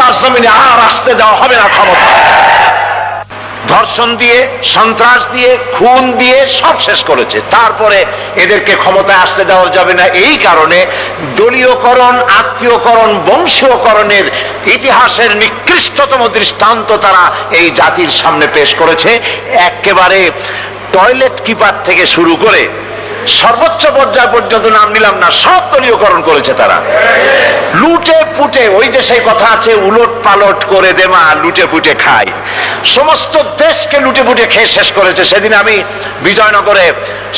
বাংলার জমিনে আর আসতে দেওয়া হবে না ক্ষমতা। ধর্ষণ দিয়ে, সন্ত্রাস দিয়ে, খুন দিয়ে সব শেষ করেছে। তারপরে এদেরকে ক্ষমতায় আসতে দেওয়া যাবে না, এই কারণে দলীয়করণ, আত্মীয়করণ, বংশীয়করণের ইতিহাসের নিকৃষ্টতম দৃষ্টান্ত তারা এই জাতির সামনে পেশ করেছে। একেবারে টয়লেট কিপার থেকে শুরু করে সর্বোচ্চ পর্যায় পর্যন্ত নাম নিলাম না, সব দলীয়করণ করেছে তারা। লুটে পুটে, ওই যে সেই কথা আছে, উলট পালট করে দেমা লুটে পুটে খায়, সমস্ত দেশকে লুটে পুটে খেয়ে শেষ করেছে। সেদিন আমি বিজয়নগরে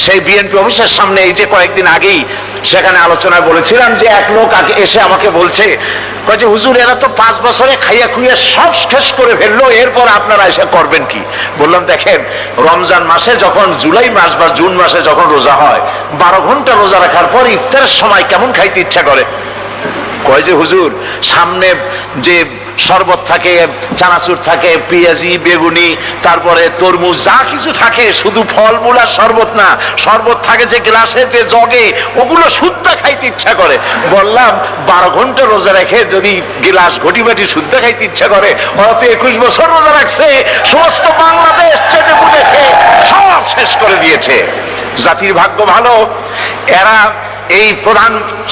সেই বিএনপি অফিসের সামনে, এই যে কয়েকদিন আগেই সেখানে আলোচনায় বলেছিলাম যে এক লোক আগে এসে আমাকে বলছে, যে হুজুর এরা তো 5 বছরে খাইয়া খুইয়া সব শেষ করে ফেললো, এরপর আপনারা এসে করবেন কি? বললাম দেখেন, রমজান মাসে যখন জুলাই মাস বা জুন মাসে যখন রোজা হয়, 12 ঘন্টা রোজা রাখার পর ইফতারের সময় কেমন খাইতে ইচ্ছা করে? কয় যে হুজুর সামনে যে শরবত থাকে, চানাচুর থাকে, পেঁয়াজি, বেগুনি, তারপরে তরমুজ, যা কিছু থাকে, শুধু ফলমূল আর শরবত না, শরবত থাকে যে গ্লাসে, যে জগে, ওগুলো শুদ্ধ খাইতে ইচ্ছা করে। বললাম 12 ঘন্টা রোজা রেখে যদি গ্লাস ঘটি বাটি শুদ্ধ খাইতে ইচ্ছা করে, ওরা তো 21 বছর রোজা রাখছে, সমস্ত বাংলাদেশ চেটে পুটে খেয়ে সব শেষ করে দিয়েছে। জাতির ভাগ্য ভালো, এরা এই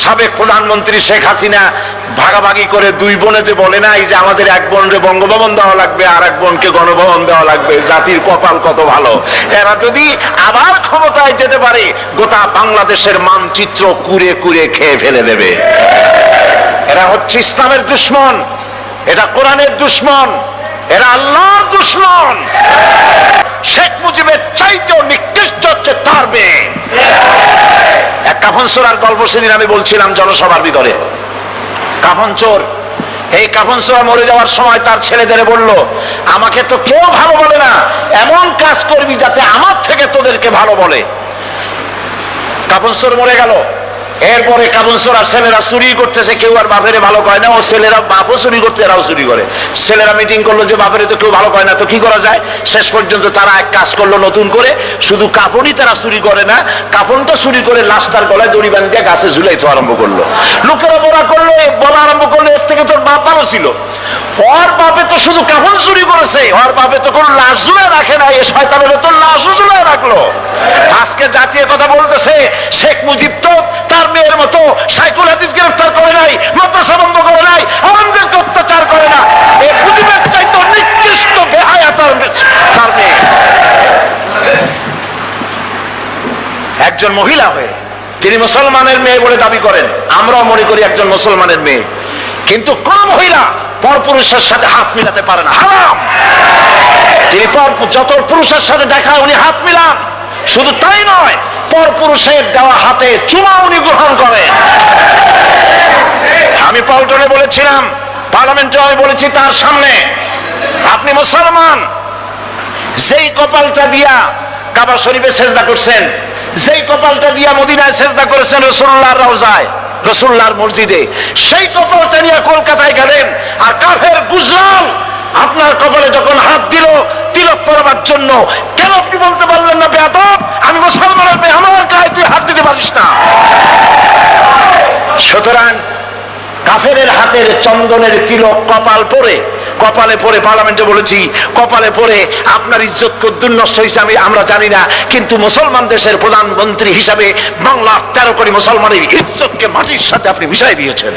সাবেক প্রধানমন্ত্রী শেখ হাসিনা ভাগাভাগি করে 2 বোনে যে বলে না, এই যে আমাদের এক বোনকে বঙ্গভবন দেওয়া লাগবে আর এক বোনকে গণভবন দেওয়া লাগবে, জাতির কপাল কত ভালো। এরা যদি আবার ক্ষমতায় যেতে পারে, গোটা বাংলাদেশের মানচিত্র কুরে কুরে খেয়ে ফেলে দেবে। এরা হচ্ছে ইসলামের দুশমন, এটা কোরআনের দুশমন, এরা আল্লাহর দুশমন। শেখ মুজিবের চাইতেও নিকৃষ্ট হচ্ছে তার মেয়ে। এক কাফন চোরার গল্প সেদিন আমি বলছিলাম জনসভার ভিতরে। কাফন চোর, এই কাফন চোর মরে যাওয়ার সময় তার ছেলেদের বলল, আমাকে তো কেউ ভালো বলে না, এমন কাজ করবি যাতে আমার থেকে তোদেরকে ভালো বলে। কাফন চোর মরে গেল। এরপরে কাফন চোর আর ছেলেরা চুরি করতেছে, কেউ আর বাপেরে ভালো কয় না, ও ছেলেরা বাপও চুরি করতে, এরাও চুরি করে। ছেলেরা মিটিং করলো যে বাপেরে তো কেউ ভালো কয় না, তো কি করা যায়? শেষ পর্যন্ত তারা এক কাজ করলো নতুন করে, শুধু কাপড়ই তারা চুরি করে না, কাপড়টা চুরি করে লাশটার গলায় দড়ি বাঁধিয়ে গাছে ঝুলাইতে আরম্ভ করলো। লোকেরা বলা আরম্ভ করলো, এর থেকে তোর বাপ ভালো ছিল, ওর বাপে তো শুধু কাপড় চুরি করেছে, ওর বাপে তো কোনো লাশ ঝুলায় রাখে না, এ শয়তানের তো লাশও ঝুলায় রাখলো। আজকে জাতীয় কথা বলতেছে, শেখ মুজিব তো তার মেয়ের মতো সাইকুল হাদিস গ্রেফতার করে নাই, মাদ্রাসা বন্ধ করে নাই, আলেমদেরকে অত্যাচার করে না। এই মুজিবের চাইতে নিকৃষ্ট বেহায়া তার মেয়ে। একজন মহিলা হয়ে তিনি মুসলমানের মেয়ে বলে দাবি করেন, আমরাও মনে করি একজন মুসলমানের মেয়ে, কিন্তু কোন মহিলা পরপুরুষের সাথে হাত মিলাতে পারে না, হারাম। তিনি যত পুরুষের সাথে দেখা উনি হাত মিলান, শুধু তাই নয়, পরপুরুষের দেওয়া হাতে চুমা উনি গ্রহণ করেন। আমি পল্টনে বলেছিলাম, পার্লামেন্টে আমি বলেছি তার সামনে, আপনি মুসলমান, যেই কপালটা দিয়া কাবা শরীফে সেজদা করছেন, যেই কপালটা দিয়া মদিনায় সেজদা করেছেন রাসূলুল্লাহর রওজায়, রাসূলুল্লাহর মসজিদে, সেই কপালটা নিয়ে কলকাতায় গেলেন, আর কাফের গুজরাল আপনার কপালে যখন হাত দিল তিলক পরাবার জন্য, কেন আপনি বলতে পারলেন না, বেয়াদব, আমি মুসলমানের মেয়ে, আমার গায়ে তুই হাত দিতে পারিস না? সুতরাং কাফেরের হাতের চন্দনের তিলক কপালে পরে পার্লামেন্টে বলেছি, কপালে পরে আপনার ইজ্জত কদ্দুর নষ্ট হয়েছে আমরা জানি না, কিন্তু মুসলমান দেশের প্রধানমন্ত্রী হিসাবে বাংলার 13 কোটি মুসলমানের ইজ্জতকে মাটির সাথে আপনি মিশাই দিয়েছেন।